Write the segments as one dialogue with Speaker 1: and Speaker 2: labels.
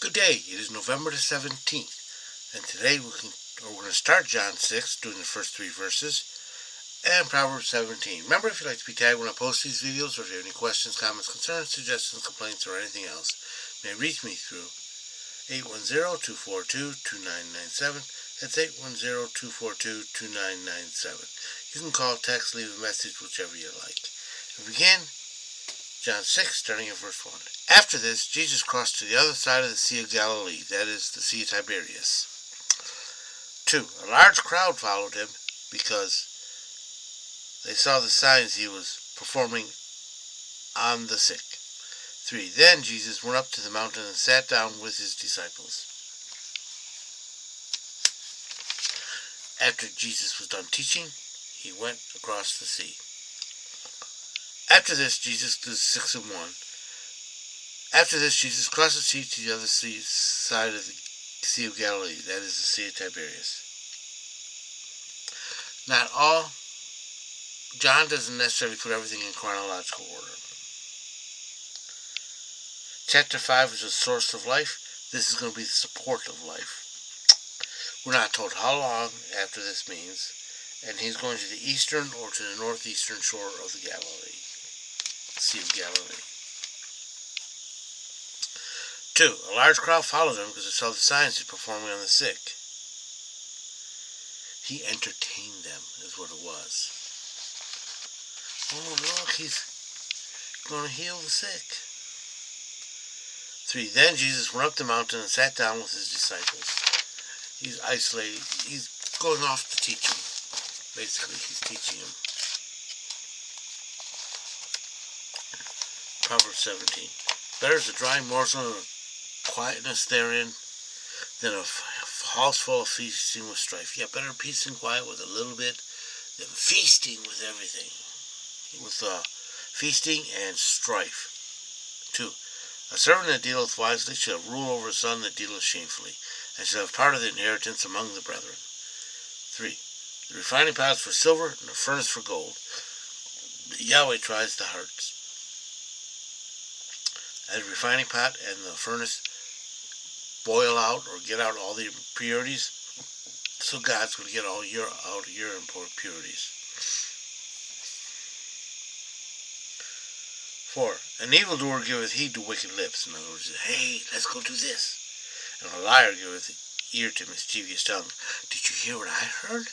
Speaker 1: Good day. It is November the 17th, and today we're going to start John 6, doing the first three verses, and Proverbs 17. Remember, if you'd like to be tagged when I post these videos, or if you have any questions, comments, concerns, suggestions, complaints, or anything else, you may reach me through 810-242-2997. That's 810-242-2997. You can call, text, leave a message, whichever you like. We begin John 6, starting at verse 1. After this, Jesus crossed to the other side of the Sea of Galilee, that is, the Sea of Tiberias. 2. A large crowd followed him because they saw the signs he was performing on the sick. 3. Then Jesus went up to the mountain and sat down with his disciples. After Jesus was done teaching, he went across the sea. After this, Jesus crossed the sea to the other side of the Sea of Galilee, that is the Sea of Tiberias. Not all. John doesn't necessarily put everything in chronological order. Chapter 5 is the source of life. This is going to be the support of life. We're not told how long after this means, and he's going to the eastern or to the northeastern shore of the Galilee, Sea of Galilee. 2. A large crowd followed him because they saw the signs he's performing on the sick. He entertained them, is what it was. Oh, look, he's going to heal the sick. 3. Then Jesus went up the mountain and sat down with his disciples. He's isolated. He's going off to teach them. Basically, he's teaching them. Proverbs 17. Better is a dry morsel and a quietness therein than a house full of feasting with strife. Yeah, better peace and quiet with a little bit than feasting with everything. With feasting and strife. 2. A servant that dealeth wisely shall have rule over a son that dealeth shamefully, and shall have part of the inheritance among the brethren. 3. The refining pot is for silver, and the furnace for gold. Yahweh tries the hearts. As the refining pot and the furnace boil out or get out all the impurities, so God's going to get all out your impurities. 4. An evildoer giveth heed to wicked lips. In other words, hey, let's go do this. And a liar giveth ear to mischievous tongue. Did you hear what I heard?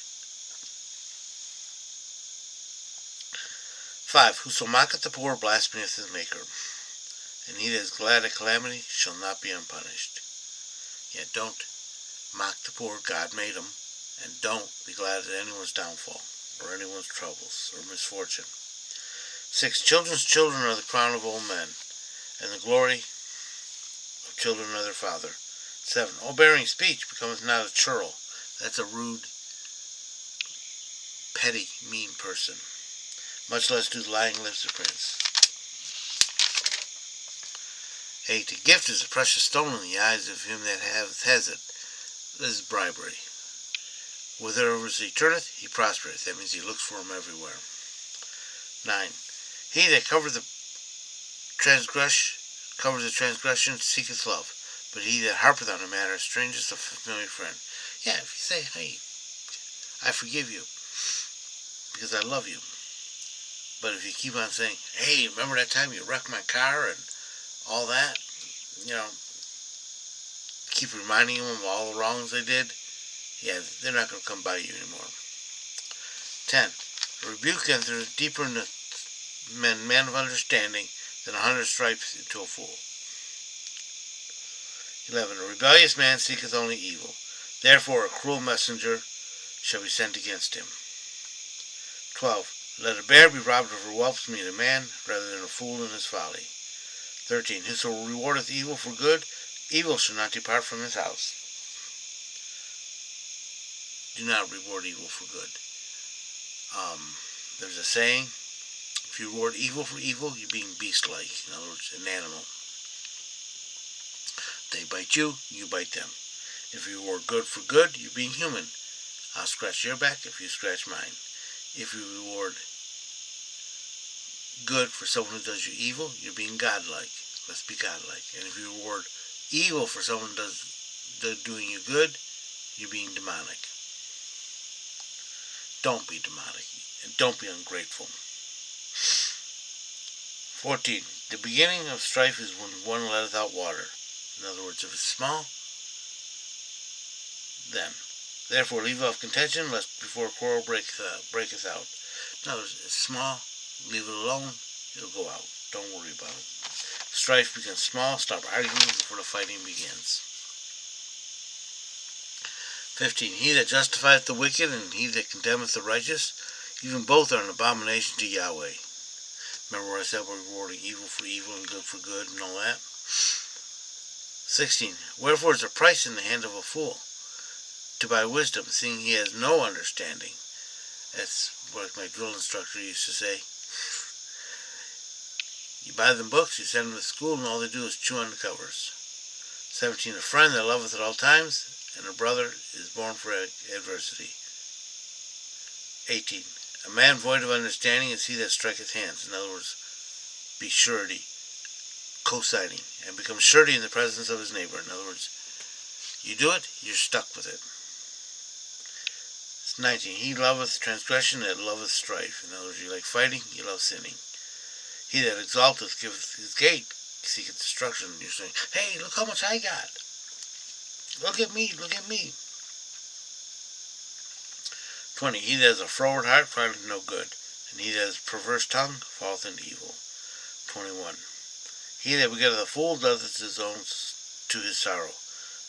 Speaker 1: 5. Whoso mocketh the poor blasphemeth his maker, and he that is glad at calamity shall not be unpunished. Yet don't mock the poor. God made them. And don't be glad at anyone's downfall, or anyone's troubles, or misfortune. 6. Children's children are the crown of old men, and the glory of children are their father. 7. Overbearing speech becometh not a churl. That's a rude, petty, mean person. Much less do the lying lips of prince. 8. A gift is a precious stone in the eyes of him that has it. This is bribery. Whithersoever he turneth, he prospereth. That means he looks for him everywhere. 9. He that covereth the transgression seeketh love, but he that harpeth on a matter strangeth a familiar friend. Yeah, if you say, hey, I forgive you because I love you. But if you keep on saying, hey, remember that time you wrecked my car and all that, keep reminding them of all the wrongs they did, yeah, they're not going to come by you anymore. 10. A rebuke entereth deeper in the man of understanding than 100 stripes into a fool. 11. A rebellious man seeketh only evil. Therefore a cruel messenger shall be sent against him. 12. Let a bear be robbed of her whelps meet a man rather than a fool in his folly. 13. Whoso rewardeth evil for good, evil shall not depart from his house. Do not reward evil for good. There's a saying, if you reward evil for evil, you're being beast-like. In other words, an animal. They bite you, you bite them. If you reward good for good, you're being human. I'll scratch your back if you scratch mine. If you reward good for someone who does you evil, you're being godlike. Let's be godlike. And if you reward evil for someone doing you good, you're being demonic. Don't be demonic. And don't be ungrateful. 14. The beginning of strife is when one letteth out water. In other words, if it's small, then. Therefore leave off contention, lest before a quarrel breaketh out. In other words, it's small, leave it alone, it'll go out. Don't worry about it. Strife becomes small, stop arguing before the fighting begins. 15. He that justifieth the wicked and he that condemneth the righteous, even both are an abomination to Yahweh. Remember what I said, we're rewarding evil for evil and good for good and all that? 16. Wherefore is a price in the hand of a fool, to buy wisdom, seeing he has no understanding. That's what my drill instructor used to say. You buy them books, you send them to school, and all they do is chew on the covers. 17. A friend that loveth at all times, and a brother is born for adversity. 18. A man void of understanding is he that striketh hands. In other words, be surety, co-signing, and become surety in the presence of his neighbor. In other words, you do it, you're stuck with it. 19. He loveth transgression that loveth strife. In other words, you like fighting, you love sinning. He that exalteth giveth his gate, seeketh destruction. You're saying, hey, look how much I got. Look at me, look at me. 20. He that has a froward heart findeth no good, and he that has a perverse tongue falleth into evil. 21. He that begetteth a fool doeth his own to his sorrow,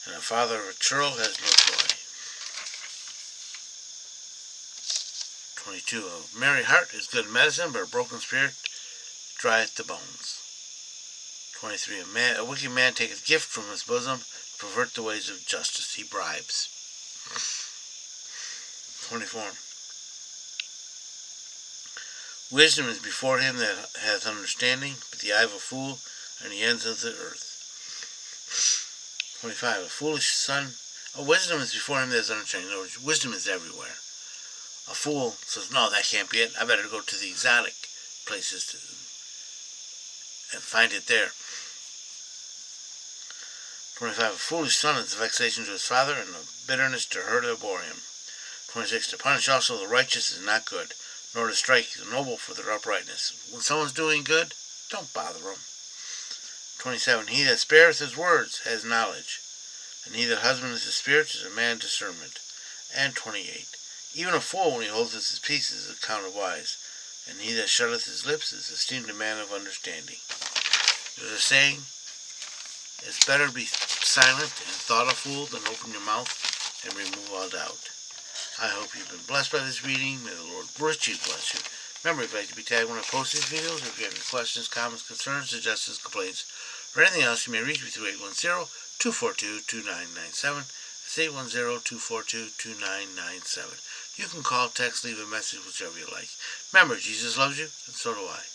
Speaker 1: and the father of a churl has no joy. 22. A merry heart is good medicine, but a broken spirit drieth the bones. 23. A wicked man taketh gift from his bosom, to pervert the ways of justice. He bribes. 24. Wisdom is before him that hath understanding, but the eye of a fool are in the ends of the earth. 25. A foolish son. Wisdom is before him that has understanding. In other words, wisdom is everywhere. A fool says, no, that can't be it. I better go to the exotic places and find it there. 25. A foolish son is a vexation to his father, and a bitterness to her that bore him. 26. To punish also the righteous is not good, nor to strike the noble for their uprightness. When someone's doing good, don't bother them. 27. He that spareth his words has knowledge, and he that husbandeth his spirit is a man of discernment. And 28. Even a fool, when he holdeth his peace, is accounted wise, and he that shutteth his lips is esteemed a man of understanding. There's a saying, it's better to be silent and thought a fool than open your mouth and remove all doubt. I hope you've been blessed by this reading. May the Lord richly bless you. Remember, if you'd like to be tagged when I post these videos, or if you have any questions, comments, concerns, suggestions, complaints, or anything else, you may reach me through 810-242-2997. That's 810-242-2997. You can call, text, leave a message, whichever you like. Remember, Jesus loves you, and so do I.